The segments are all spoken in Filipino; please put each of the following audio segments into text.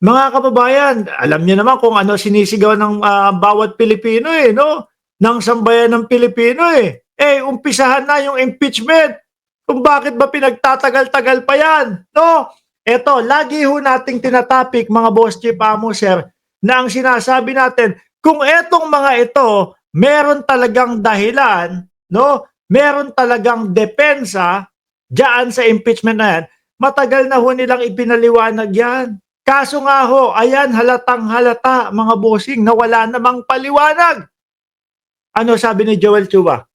Mga kababayan, alam niyo naman kung ano sinisigaw ng, bawat Pilipino, eh, 'no, ng sambayan ng Pilipino, eh. Eh, umpisahan na yung impeachment, kung bakit ba pinagtatagal-tagal pa 'yan, 'no? Eto, lagi ho nating tina-topic mga boss chief, amo, sir, na ang sinasabi natin, kung etong mga ito meron talagang dahilan, 'no, meron talagang depensa diyaan sa impeachment na 'yan, matagal na ho nilang ipinaliwanag 'yan. Kaso nga ho, ayan halatang-halata mga bossing na wala namang paliwanag. Ano sabi ni Joel Chua?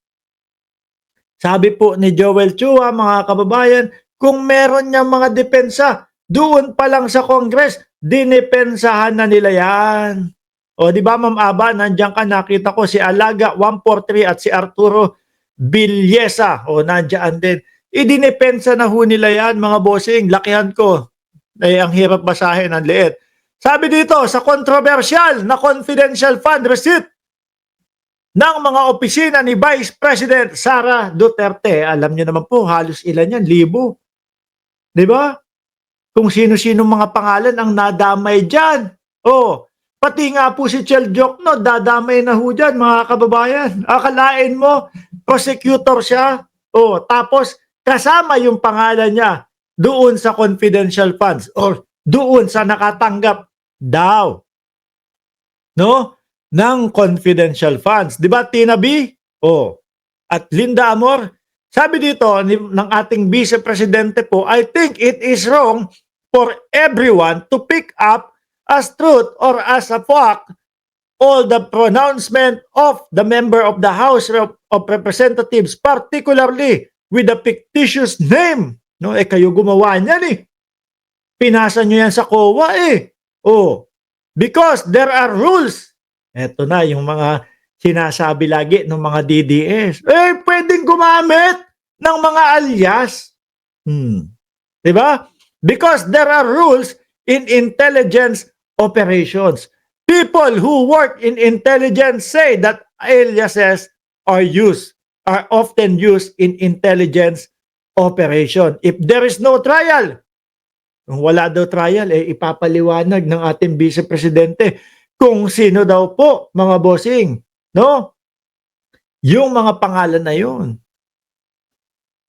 Sabi po ni Joel Chua, mga kababayan, kung meron niyang mga depensa, doon pa lang sa Congress, dinepensahan na nila yan. O di ba Ma'am Aba, nandiyan ka, nakita ko si Alaga 143 at si Arturo Villesa. O nandiyan din. Idinepensa na ho nila yan mga bossing. Lakihan ko. Ang hirap basahin, ang liit. Sabi dito, sa controversial na confidential fund receipt ng mga opisina ni Vice President Sara Duterte, alam niyo naman po, halos ilan yan, libo. Di ba? Kung sino-sino mga pangalan ang nadamay dyan. Oh, pati nga po si Chel Jokno, dadamay na ho dyan, mga kababayan. Akalain mo, prosecutor siya. Oh, tapos kasama yung pangalan niya doon sa confidential funds or doon sa nakatanggap daw, no, ng confidential funds. Di ba, Tina B? Oh, at Linda Amor, sabi dito ng ating Vice Presidente po, I think it is wrong for everyone to pick up as truth or as a fact all the pronouncement of the member of the House of Representatives, particularly with a fictitious name. No, eh kayo gumawa niyan eh. Pinasa nyo yan sa COA eh. Oh, because there are rules. Eto na yung mga sinasabi lagi ng mga DDS. Eh, pwedeng gumamit ng mga alias. Diba? Because there are rules in intelligence operations. People who work in intelligence say that aliases are often used in intelligence operation. If there is no trial, kung wala daw trial, eh ipapaliwanag ng ating Vice Presidente kung sino daw po, mga bossing, no? Yung mga pangalan na yun.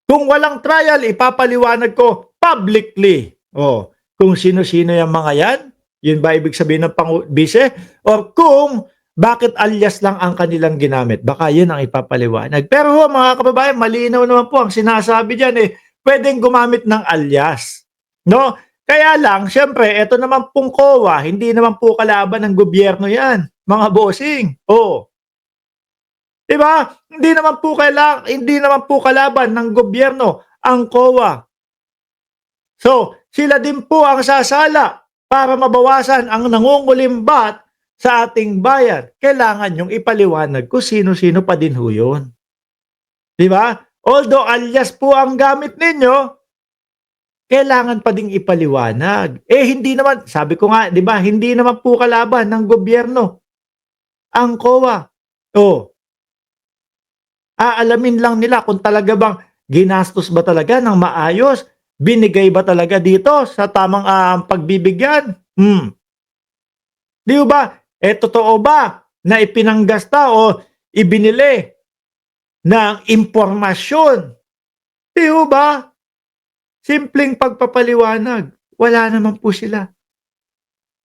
Kung walang trial, ipapaliwanag ko publicly. Oh, kung sino-sino yung mga yan, yun ba ibig sabihin ng Vice? Or kung bakit alias lang ang kanilang ginamit, baka yun ang ipapaliwanag. Pero mga kababayan, malinaw naman po ang sinasabi dyan eh, pwedeng gumamit ng alias. No? Kaya lang, syempre, ito naman pong COA, hindi naman po kalaban ng gobyerno yan, mga bossing. Oh. Diba? Hindi naman po kalaban ng gobyerno ang COA. So, sila din po ang sasala para mabawasan ang nangungulimbat sa ating bayan. Kailangan yung ipaliwanag kung sino-sino pa din ho yun. Diba? Although alias po ang gamit ninyo, kailangan pa ding ipaliwanag. Eh hindi naman, sabi ko nga, 'di ba, hindi naman po kalaban ng gobyerno ang COA. Oh. Aalamin lang nila kung talaga bang ginastos ba talaga ng maayos, binigay ba talaga dito sa tamang pagbibigyan. Di ba? Eh totoo ba na ipinanggasta o ibinili ng impormasyon? Di ba? Simpleng pagpapaliwanag, wala naman po sila.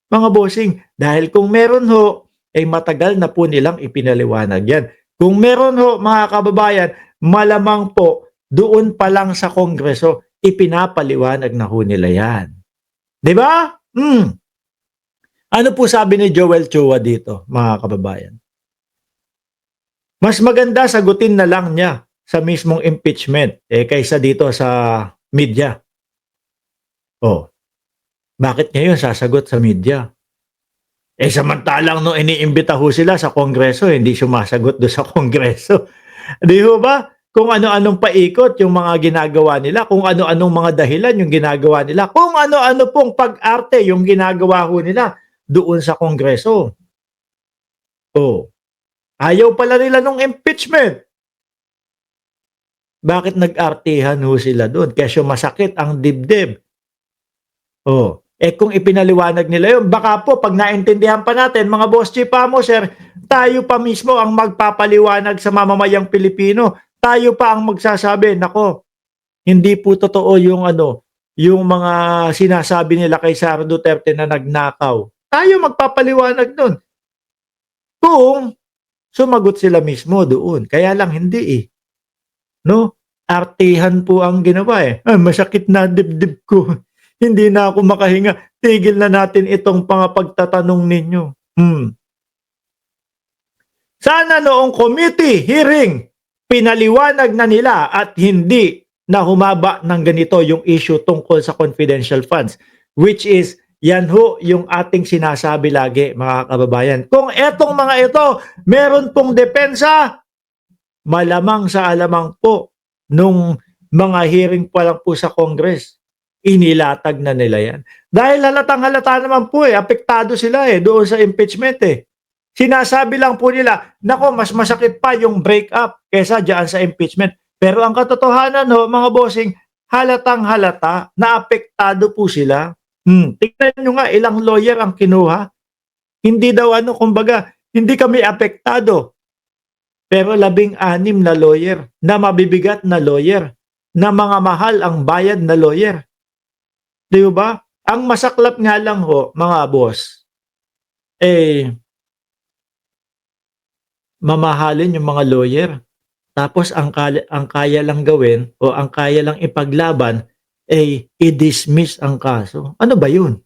Mga bossing, dahil kung meron ho, ay matagal na po nilang ipinaliwanag yan. Kung meron ho, mga kababayan, malamang po, doon pa lang sa Kongreso, ipinapaliwanag na ho nila yan. Diba? Ano po sabi ni Joel Chua dito, mga kababayan? Mas maganda sagutin na lang niya sa mismong impeachment kaysa dito sa media. Oh, bakit ngayon sasagot sa media? Eh samantalang no iniimbita ho sila sa Kongreso, hindi sumasagot do sa Kongreso. Di ho ba? Kung ano-anong paikot yung mga ginagawa nila, kung ano-anong mga dahilan yung ginagawa nila, kung ano-ano pong pag-arte yung ginagawa ho nila doon sa Kongreso. Oh, ayaw pala nila nung impeachment. Bakit nag-artihan ho sila doon? Kesyo masakit ang dibdib. Oh, Eh kung ipinaliwanag nila yun, baka po pag naintindihan pa natin, mga boss chief sir, tayo pa mismo ang magpapaliwanag sa mamamayang Pilipino. Tayo pa ang magsasabi, nako, hindi po totoo yung yung mga sinasabi nila kay Sara Duterte na nagnakaw. Tayo magpapaliwanag nun. Kung sumagot sila mismo doon. Kaya lang hindi eh. No? Artihan po ang ginawa eh. Masakit na dibdib ko. Hindi na ako makahinga. Tigil na natin itong pagtatanong ninyo. Sana noong committee hearing, pinaliwanag na nila at hindi na humaba ng ganito yung issue tungkol sa confidential funds. Which is, yan ho yung ating sinasabi lagi, mga kababayan. Kung etong mga ito, meron pong depensa, malamang sa alamang po nung mga hearing pa lang po sa Congress, inilatag na nila yan. Dahil halatang halata naman po apektado sila doon sa impeachment Sinasabi lang po nila, nako, mas masakit pa yung break-up kesa dyan sa impeachment. Pero ang katotohanan mga bossing, halatang halata na apektado po sila. Tingnan nyo nga, ilang lawyer ang kinuha. Hindi daw kumbaga, hindi kami apektado. Pero 16 na lawyer, na mabibigat na lawyer, na mga mahal ang bayad na lawyer. Di ba? Ang masaklap nga lang mga boss, mamahalin yung mga lawyer. Tapos ang kaya lang gawin o ang kaya lang ipaglaban i-dismiss ang kaso. Ano ba yun?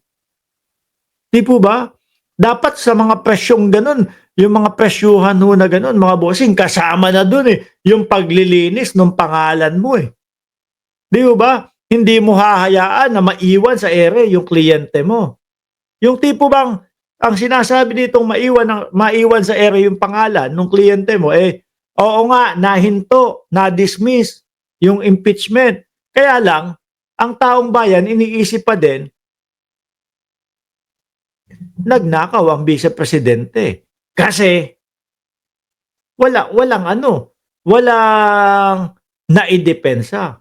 Di po ba? Dapat sa mga presyong ganun, yung mga presyuhan na ganun, mga bossing, kasama na dun yung paglilinis ng pangalan mo Di ba? Hindi mo hahayaan na maiwan sa ere yung kliyente mo. Yung tipo bang, ang sinasabi ditong maiwan sa ere yung pangalan ng kliyente mo, oo nga, nahinto, na-dismiss yung impeachment. Kaya lang, ang taong bayan, iniisip pa din, nagnakaw ang vice-presidente. Kasi, walang naidepensa.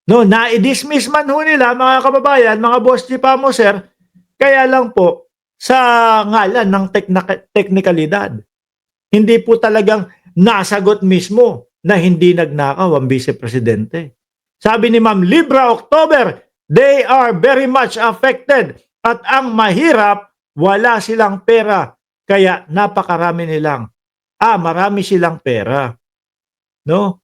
No, na-dismiss man nila, mga kababayan, mga boss chief sir, kaya lang po, sa ngalan ng teknikalidad. Hindi po talagang nasagot mismo na hindi nagnakaw ang vice-presidente. Sabi ni Ma'am Libra October, they are very much affected at ang mahirap, wala silang pera. Kaya napakarami nilang, marami silang pera. No?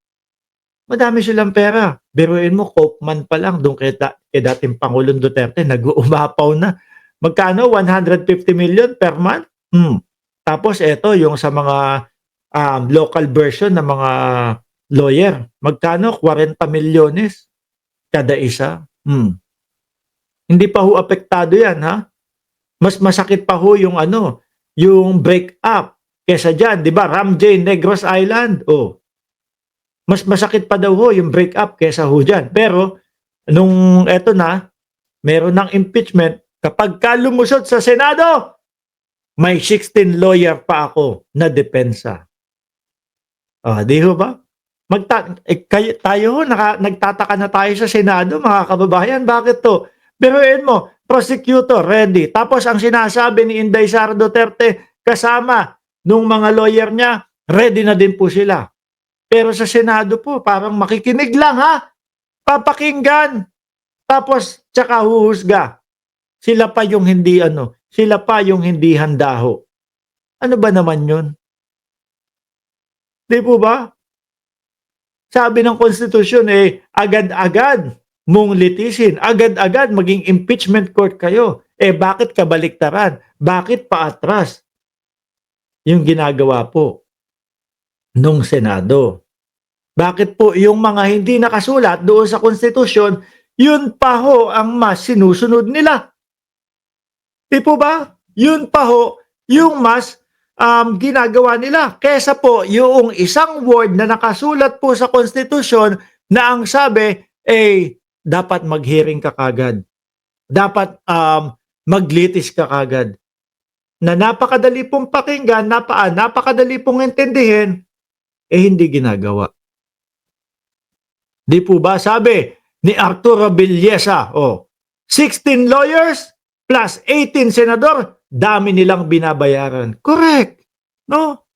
Madami silang pera. Biruin mo, Koopman pa lang, doon kay dating Pangulong Duterte, nag-uumapaw na. Magkano? 150 million per month? Tapos ito, yung sa mga local version ng mga lawyer. Magkano? 40 milyones kada isa. Hindi pa ho apektado yan, ha? Mas masakit pa ho yung yung break up kesa dyan, di ba? Ramjay, Negros Island. Mas masakit pa daw ho yung break up kesa ho dyan. Pero, nung eto na, meron ng impeachment, kapag lumusot sa Senado, may 16 lawyer pa ako na depensa. Di ho ba? Tayo nagtataka na tayo sa Senado, mga kababayan. Bakit to? Biruin mo, prosecutor, ready. Tapos ang sinasabi ni Inday Sara Duterte, kasama nung mga lawyer niya, ready na din po sila. Pero sa Senado po, parang makikinig lang papakinggan. Tapos, tsaka huhusga. Sila pa yung hindi sila pa yung hindi handa ho. Ano ba naman yun? Di po ba? Sabi ng konstitusyon agad-agad mong litisin, agad-agad maging impeachment court kayo. Bakit kabaliktaran? Bakit paatras? Yung ginagawa po nung Senado. Bakit po yung mga hindi nakasulat doon sa konstitusyon, yun pa ho ang mas sinusunod nila? Di po ba? Yun pa ho yung mas ginagawa nila. Kesa po yung isang word na nakasulat po sa konstitusyon na ang sabi, dapat mag-hearing ka kagad. Dapat maglitis ka kagad. Na napakadali pong pakinggan, napakadali pong intindihin, hindi ginagawa. Di po ba? Sabi ni Arturo Villesa, 16 lawyers, plus 18 senador, dami nilang binabayaran. Correct. No?